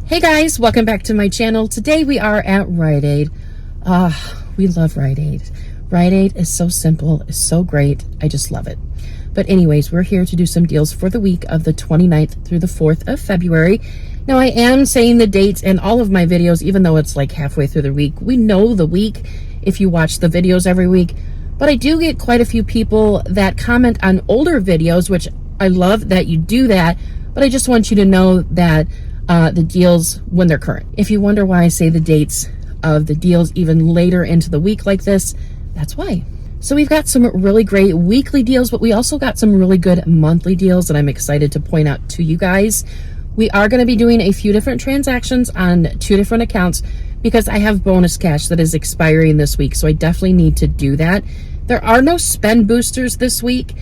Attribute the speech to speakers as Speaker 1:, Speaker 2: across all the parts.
Speaker 1: Hey guys, welcome back to my channel. Today we are at Rite Aid. We love Rite Aid. Rite Aid is so simple, it's so great. I just love it. But anyways, we're here to do some deals for the week of the 29th through the 4th of February. Now I am saying the dates in all of my videos, even though it's like halfway through the week. We know the week if you watch the videos every week. But I do get quite a few people that comment on older videos, which I love that you do that. But I just want you to know that the deals when they're current. If you wonder why I say the dates of the deals even later into the week like this, that's why. So we've got some really great weekly deals, but we also got some really good monthly deals that I'm excited to point out to you guys. We are going to be doing a few different transactions on 2 different accounts because I have bonus cash that is expiring this week, so I definitely need to do that. There are no spend boosters this week,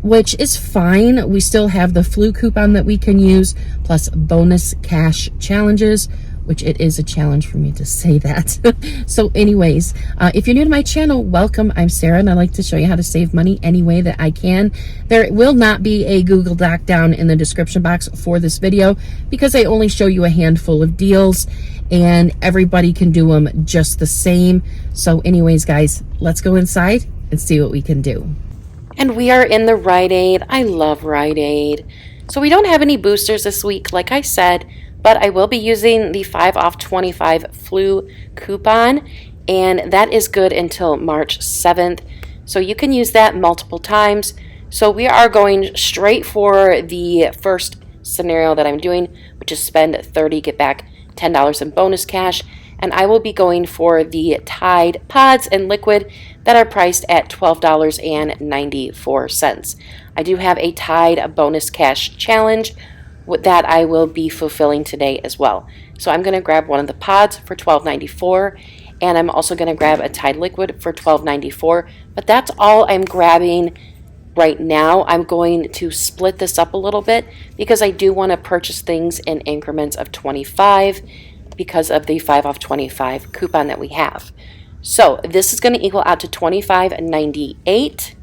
Speaker 1: which is fine. We still have the flu coupon that we can use, plus bonus cash challenges, which it is a challenge for me to say that. So anyways, if you're new to my channel, welcome. I'm Sarah, and I like to show you how to save money any way that I can. There will not be a Google Doc down in the description box for this video because I only show you a handful of deals, and everybody can do them just the same. So anyways, guys, let's go inside and see what we can do. And we are in the Rite Aid. I love Rite Aid. So we don't have any boosters this week, like I said, but I will be using the 5 off 25 flu coupon, and that is good until March 7th. So you can use that multiple times. So we are going straight for the first scenario that I'm doing, which is spend 30, get back $10 in bonus cash. And I will be going for the Tide pods and liquid that are priced at $12.94. I do have a Tide bonus cash challenge that I will be fulfilling today as well. So I'm going to grab one of the pods for $12.94, and I'm also going to grab a Tide liquid for $12.94. But that's all I'm grabbing right now. I'm going to split this up a little bit because I do want to purchase things in increments of 25 because of the 5 off 25 coupon that we have. So this is going to equal out to $25.98.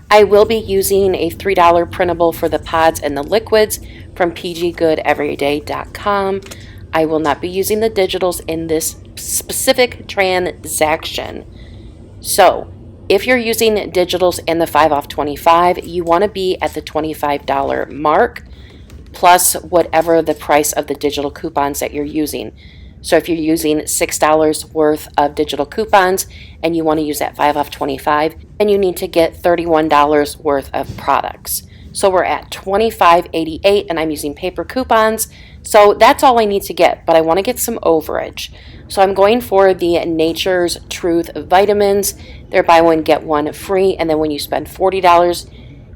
Speaker 1: I will be using a $3 printable for the pods and the liquids from pggoodeveryday.com. I will not be using the digitals in this specific transaction. So if you're using digitals in the 5 off 25, you want to be at the $25 mark plus whatever the price of the digital coupons that you're using. So if you're using $6 worth of digital coupons and you want to use that 5 off 25, then you need to get $31 worth of products. So we're at $25.88, and I'm using paper coupons. So that's all I need to get, but I want to get some overage. So I'm going for the Nature's Truth vitamins. They're buy one, get one free, and then when you spend $40,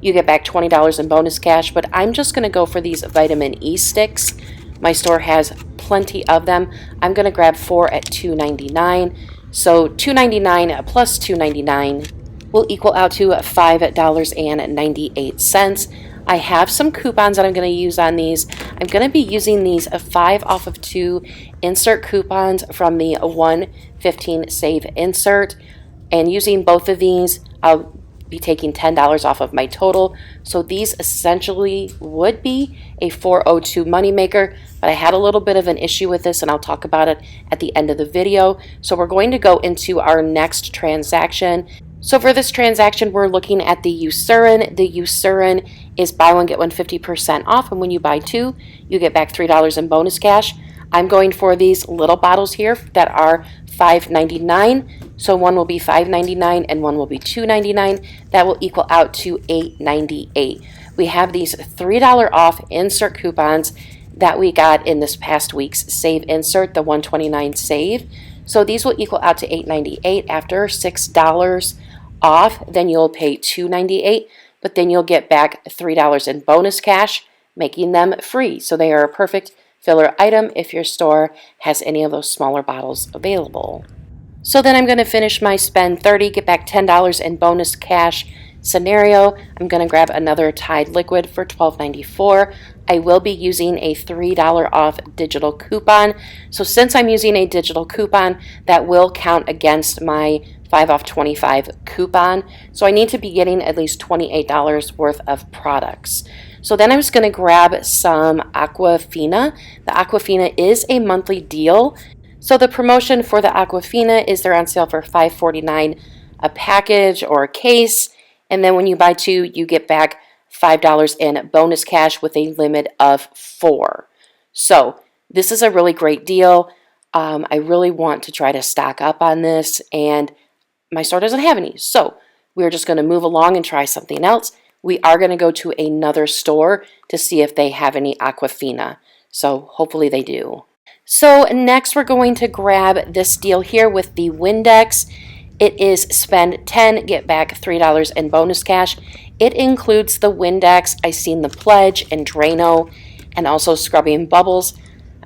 Speaker 1: you get back $20 in bonus cash. But I'm just going to go for these vitamin E sticks. My store has plenty of them. I'm going to grab 4 at $2.99. So $2.99 plus $2.99 will equal out to $5.98. I have some coupons that I'm going to use on these. I'm going to be using these 5 off of 2 insert coupons from the 115 Save Insert. And using both of these, I'll be taking $10 off of my total. So these essentially would be a 402 moneymaker, but I had a little bit of an issue with this, and I'll talk about it at the end of the video. So we're going to go into our next transaction. So for this transaction, we're looking at the Eucerin. The Eucerin is buy one, get one 50% off, and when you buy 2, you get back $3 in bonus cash. I'm going for these little bottles here that are $5.99. So one will be $5.99 and one will be $2.99. That will equal out to $8.98. We have these $3 off insert coupons that we got in this past week's Save Insert, the 129 Save. So these will equal out to $8.98. After $6 off, then you'll pay $2.98, but then you'll get back $3 in bonus cash, making them free. So they are a perfect filler item if your store has any of those smaller bottles available. So then I'm going to finish my spend 30, get back $10 in bonus cash scenario. I'm going to grab another Tide liquid for $12.94. I will be using a $3 off digital coupon. So since I'm using a digital coupon, that will count against my 5 off 25 coupon. So I need to be getting at least $28 worth of products. So then I was going to grab some Aquafina. The Aquafina is a monthly deal. So the promotion for the Aquafina is they're on sale for $5.49 a package or a case. And then when you buy two, you get back $5 in bonus cash with a limit of 4. So this is a really great deal. I really want to try to stock up on this, and my store doesn't have any. So we're just going to move along and try something else. We are going to go to another store to see if they have any Aquafina. So hopefully they do. So next we're going to grab this deal here with the Windex. It is spend 10, get back $3 in bonus cash. It includes the Windex, I seen the Pledge and Drano, and also Scrubbing Bubbles.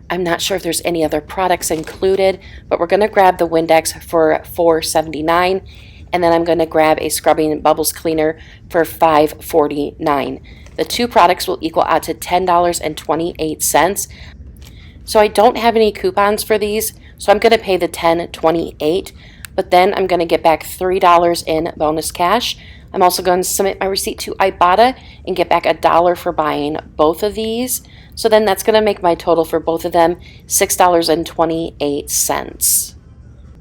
Speaker 1: I'm not sure if there's any other products included, but we're going to grab the Windex for $4.79, and then I'm going to grab a Scrubbing Bubbles cleaner for $5.49. The two products will equal out to $10.28. So I don't have any coupons for these, so I'm going to pay the $10.28, but then I'm going to get back $3 in bonus cash. I'm also going to submit my receipt to Ibotta and get back $1 for buying both of these. So then that's going to make my total for both of them $6.28.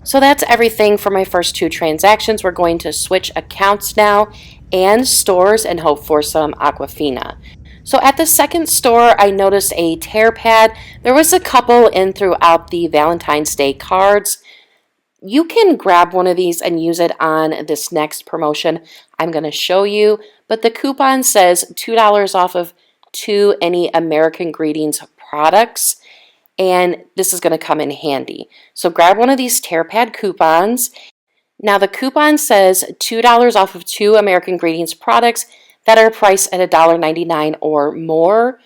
Speaker 1: So that's everything for my first two transactions. We're going to switch accounts now and stores and hope for some Aquafina. So at the second store, I noticed a tear pad. There was a couple in throughout the Valentine's Day cards. You can grab one of these and use it on this next promotion I'm going to show you, but the coupon says $2 off of 2 any American Greetings products, and this is going to come in handy. So grab one of these tear pad coupons. Now the coupon says $2 off of 2 American Greetings products that are priced at $1.99 or more,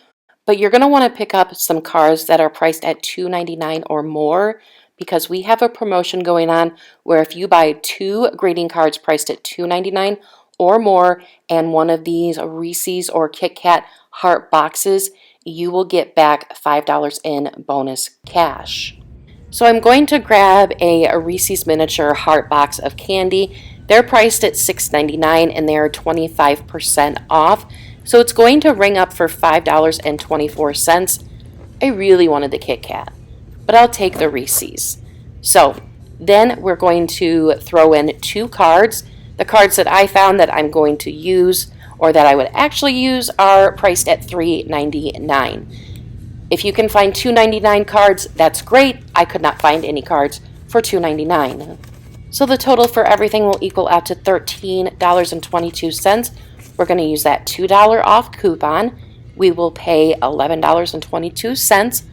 Speaker 1: but you're going to want to pick up some cards that are priced at $2.99 or more, because we have a promotion going on where if you buy 2 greeting cards priced at $2.99 or more and one of these Reese's or Kit Kat heart boxes, you will get back $5 in bonus cash. So I'm going to grab a Reese's miniature heart box of candy. They're priced at $6.99 and they're 25% off. So it's going to ring up for $5.24. I really wanted the Kit Kat, but I'll take the Reese's. So then we're going to throw in 2 cards. The cards that I found that I'm going to use or that I would actually use are priced at $3.99. If you can find $2.99 cards, that's great. I could not find any cards for $2.99. So the total for everything will equal out to $13.22. We're going to use that $2 off coupon. We will pay $11.22,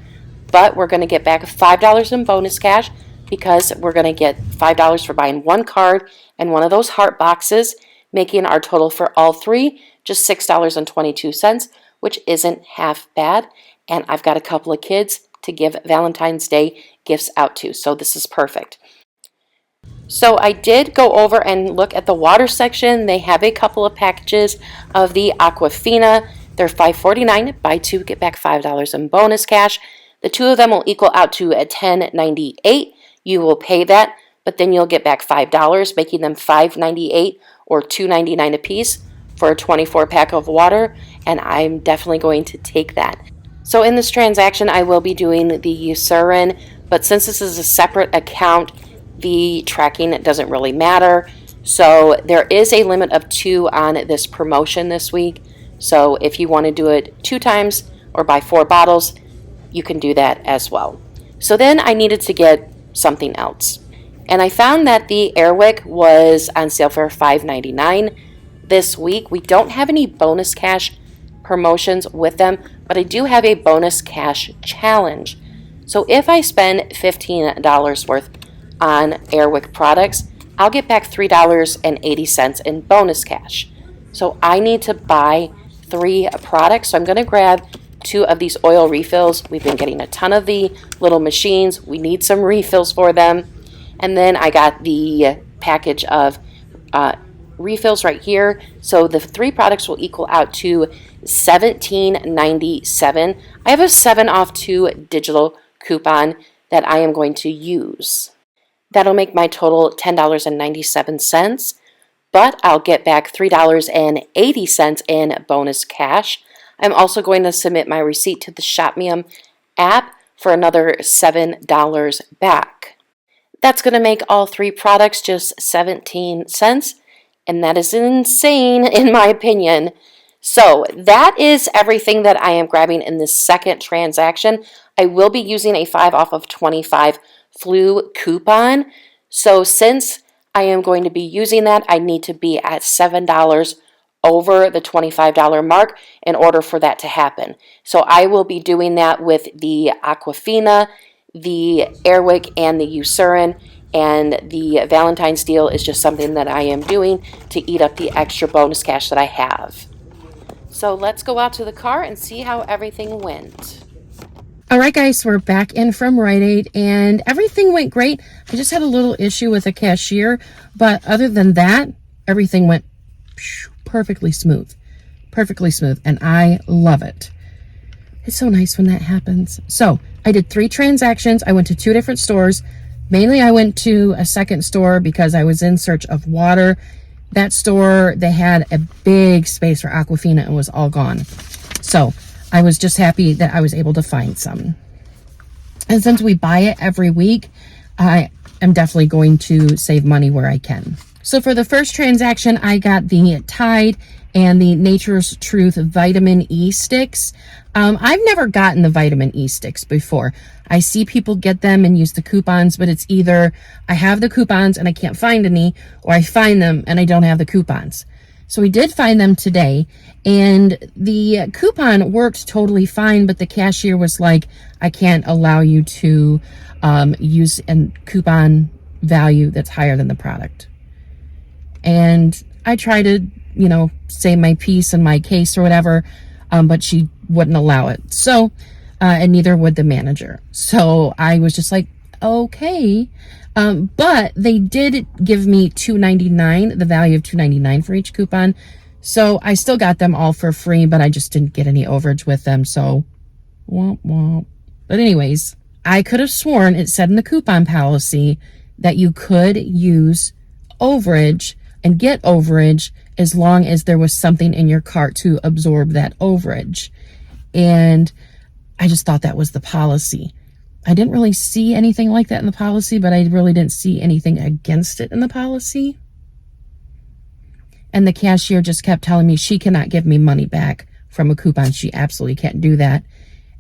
Speaker 1: but we're going to get back $5 in bonus cash because we're going to get $5 for buying one card and one of those heart boxes, making our total for all three just $6.22, which isn't half bad. And I've got a couple of kids to give Valentine's Day gifts out to, so this is perfect. So I did go over and look at the water section. They have a couple of packages of the Aquafina. They're $5.49. Buy 2, get back $5 in bonus cash. The 2 of them will equal out to $10.98. You will pay that, but then you'll get back $5, making them $5.98 or $2.99 a piece for a 24 pack of water, and I'm definitely going to take that. So in this transaction, I will be doing the Eucerin, but since this is a separate account, the tracking doesn't really matter. So there is a limit of 2 on this promotion this week. So if you want to do it 2 times or buy 4 bottles, you can do that as well. So then I needed to get something else. And I found that the Wick was on sale for $5.99 this week. We don't have any bonus cash promotions with them, but I do have a bonus cash challenge. So if I spend $15 worth on Wick products, I'll get back $3.80 in bonus cash. So I need to buy 3 products. So I'm going to grab 2 of these oil refills. We've been getting a ton of the little machines. We need some refills for them. And then I got the package of refills right here. So the 3 products will equal out to $17.97. I have a 7 off 2 digital coupon that I am going to use. That'll make my total $10.97, but I'll get back $3.80 in bonus cash. I'm also going to submit my receipt to the Shop.with app for another $7 back. That's going to make all 3 products just 17 cents, and that is insane in my opinion. So that is everything that I am grabbing in this second transaction. I will be using a 5 off of 25 flu coupon. So since I am going to be using that, I need to be at $7 over the $25 mark in order for that to happen. So I will be doing that with the Aquafina, the Wick, and the Eucerin, and the Valentine's deal is just something that I am doing to eat up the extra bonus cash that I have. So let's go out to the car and see how everything went. All right, guys, we're back in from Rite Aid, and everything went great. I just had a little issue with a cashier, but other than that, everything went perfectly smooth, and I love it. It's so nice when that happens. So I did 3 transactions. I went to 2 different stores. Mainly, I went to a second store because I was in search of water. That store, they had a big space for Aquafina and was all gone. So I was just happy that I was able to find some. And since we buy it every week, I am definitely going to save money where I can. So for the first transaction, I got the Tide and the Nature's Truth Vitamin E sticks. I've never gotten the Vitamin E sticks before. I see people get them and use the coupons, but it's either I have the coupons and I can't find any, or I find them and I don't have the coupons. So we did find them today, and the coupon worked totally fine, but the cashier was like, I can't allow you to use a coupon value that's higher than the product. And I tried to, say my piece in my case or whatever, but she wouldn't allow it. So, and neither would the manager. So I was just like, okay. But they did give me $2.99, the value of $2.99 for each coupon. So I still got them all for free, but I just didn't get any overage with them. So, womp womp. But anyways, I could have sworn it said in the coupon policy that you could use overage and get overage as long as there was something in your cart to absorb that overage. And I just thought that was the policy. I didn't really see anything like that in the policy, but I really didn't see anything against it in the policy. And the cashier just kept telling me she cannot give me money back from a coupon. She absolutely can't do that.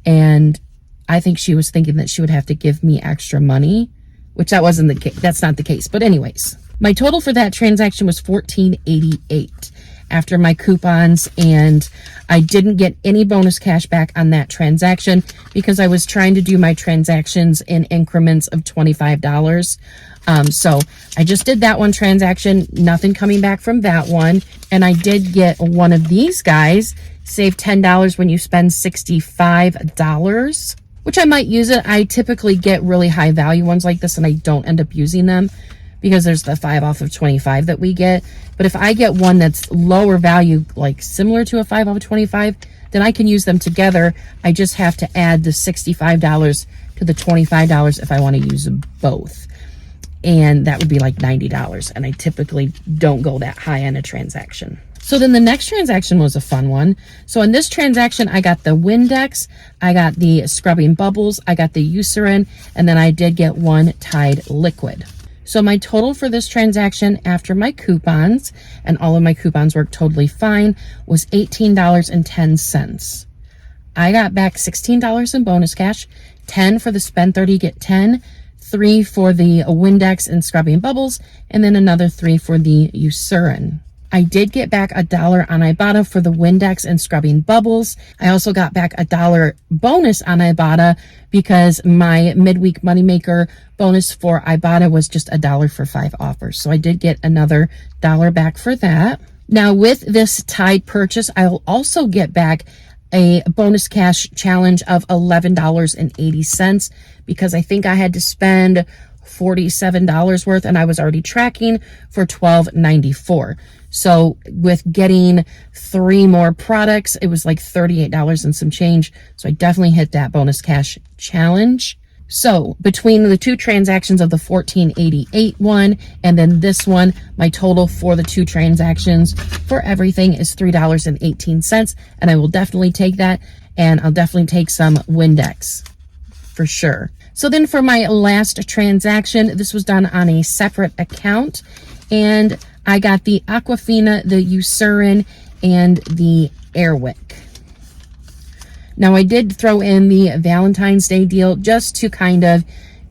Speaker 1: And I think she was thinking that she would have to give me extra money, which that wasn't the case. That's not the case. But anyways, my total for that transaction was $14.88 after my coupons, and I didn't get any bonus cash back on that transaction because I was trying to do my transactions in increments of $25. So I just did that one transaction, nothing coming back from that one. And I did get one of these guys, save $10 when you spend $65, which I might use it. I typically get really high value ones like this and I don't end up using them because there's the 5 off of 25 that we get. But if I get one that's lower value, like similar to a 5 off of 25, then I can use them together. I just have to add the $65 to the $25 if I want to use both. And that would be like $90. And I typically don't go that high on a transaction. So then the next transaction was a fun one. So in this transaction, I got the Windex, I got the scrubbing bubbles, I got the Eucerin, and then I did get one Tide liquid. So my total for this transaction after my coupons, and all of my coupons worked totally fine, was $18.10. I got back $16 in bonus cash, 10 for the spend 30, get 10, 3 for the Windex and scrubbing bubbles, and then another 3 for the Eucerin. I did get back $1 on Ibotta for the Windex and scrubbing bubbles. I also got back $1 bonus on Ibotta because my midweek moneymaker bonus for Ibotta was just $1 for 5 offers. So I did get another $1 back for that. Now with this Tide purchase, I'll also get back a bonus cash challenge of $11.80 because I think I had to spend $47 worth and I was already tracking for $12.94. So with getting 3 more products, it was like $38 and some change. So I definitely hit that bonus cash challenge. So between the two transactions of the $14.88 one and then this one, my total for the two transactions for everything is $3.18. And I will definitely take that. And I'll definitely take some Windex for sure. So then for my last transaction, this was done on a separate account. And I got the Aquafina, the Eucerin, and the Wick. Now, I did throw in the Valentine's Day deal just to kind of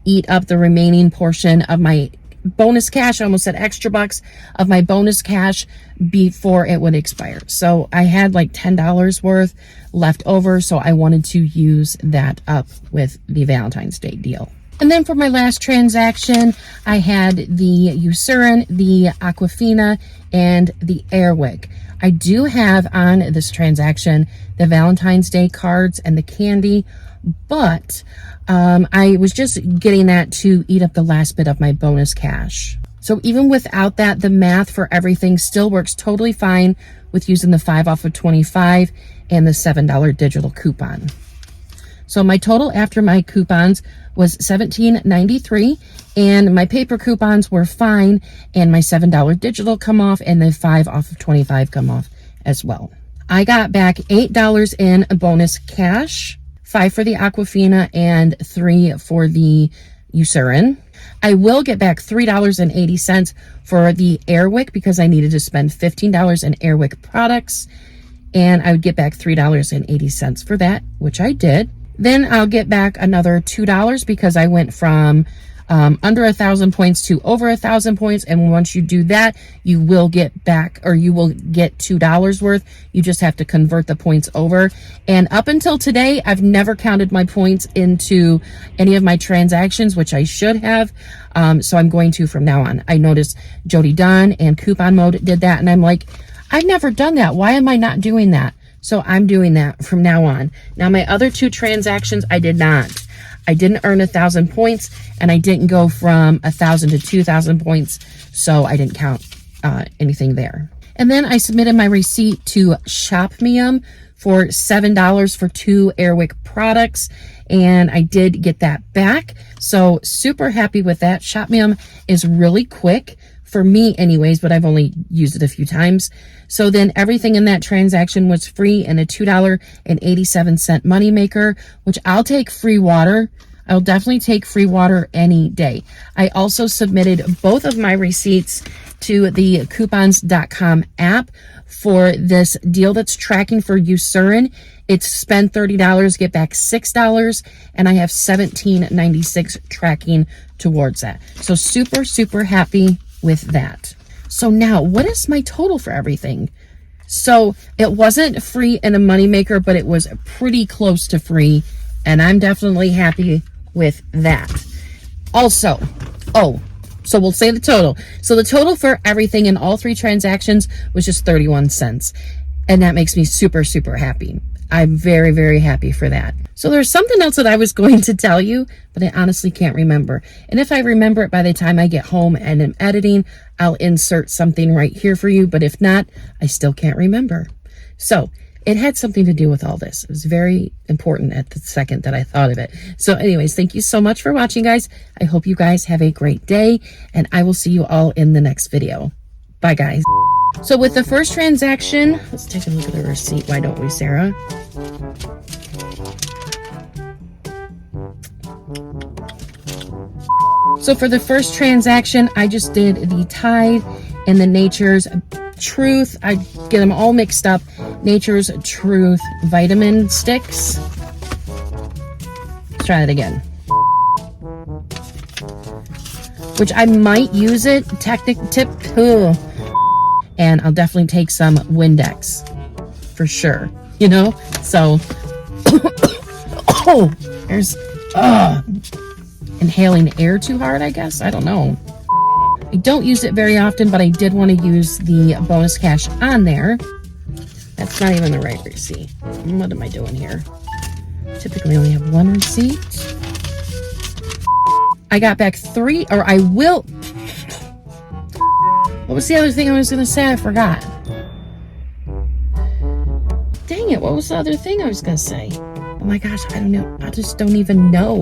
Speaker 1: eat up the remaining portion of my bonus cash. I almost said extra bucks of my bonus cash before it would expire. So I had like $10 worth left over, so I wanted to use that up with the Valentine's Day deal. And then for my last transaction, I had the Eucerin, the Aquafina, and the Wick. I do have on this transaction the Valentine's Day cards and the candy, but I was just getting that to eat up the last bit of my bonus cash. So even without that, the math for everything still works totally fine with using the 5 off of 25 and the $7 digital coupon. So my total after my coupons was $17.93, and my paper coupons were fine, and my $7 digital come off, and the 5 off of 25 come off as well. I got back $8 in bonus cash, 5 for the Aquafina and 3 for the Eucerin. I will get back $3.80 for the Wick because I needed to spend $15 in Wick products, and I would get back $3.80 for that, which I did. Then I'll get back another $2 because I went from under 1,000 points to over 1,000 points. And once you do that, you will get back, or you will get $2 worth. You just have to convert the points over. And up until today, I've never counted my points into any of my transactions, which I should have. So I'm going to from now on. I noticed Jody Dunn and Coupon Mode did that. And I'm like, I've never done that. Why am I not doing that? So I'm doing that from now on. Now, my other two transactions, I did not. I didn't earn 1,000 points, and I didn't go from 1,000 to 2,000 points, so I didn't count anything there. And then I submitted my receipt to Shop.with for $7 for 2 Wick products, and I did get that back. So super happy with that. Shop.with is really quick. For me anyways, but I've only used it a few times. So then everything in that transaction was free and a $2.87 moneymaker, which I'll take free water. I'll definitely take free water any day. I also submitted both of my receipts to the coupons.com app for this deal that's tracking for Eucerin. It's spend $30, get back $6, and I have $17.96 tracking towards that. So super, super happy with that. So now, what is my total for everything? So it wasn't free and a moneymaker, but it was pretty close to free, and I'm definitely happy with that. Also, so we'll say the total. So the total for everything in all 3 transactions was just 31 cents, and that makes me super, super happy. I'm very, very happy for that. So there's something else that I was going to tell you, but I honestly can't remember. And if I remember it by the time I get home and am editing, I'll insert something right here for you. But if not, I still can't remember. So it had something to do with all this. It was very important at the second that I thought of it. So anyways, thank you so much for watching, guys. I hope you guys have a great day, and I will see you all in the next video. Bye, guys. So with the first transaction, let's take a look at the receipt. Why don't we, Sarah? So for the first transaction, I just did the Tide and the Nature's Truth. I get them all mixed up. Nature's Truth vitamin sticks. Let's try it again. Which I might use it. And I'll definitely take some Windex for sure, you know? So, there's, inhaling air too hard, I guess. I don't know. I don't use it very often, but I did want to use the bonus cash on there. That's not even the right receipt. What am I doing here? Typically only have 1 receipt. I got back 3, or I will. What was the other thing I was going to say? I forgot. Dang it, what was the other thing I was going to say? Oh my gosh, I don't know. I just don't even know.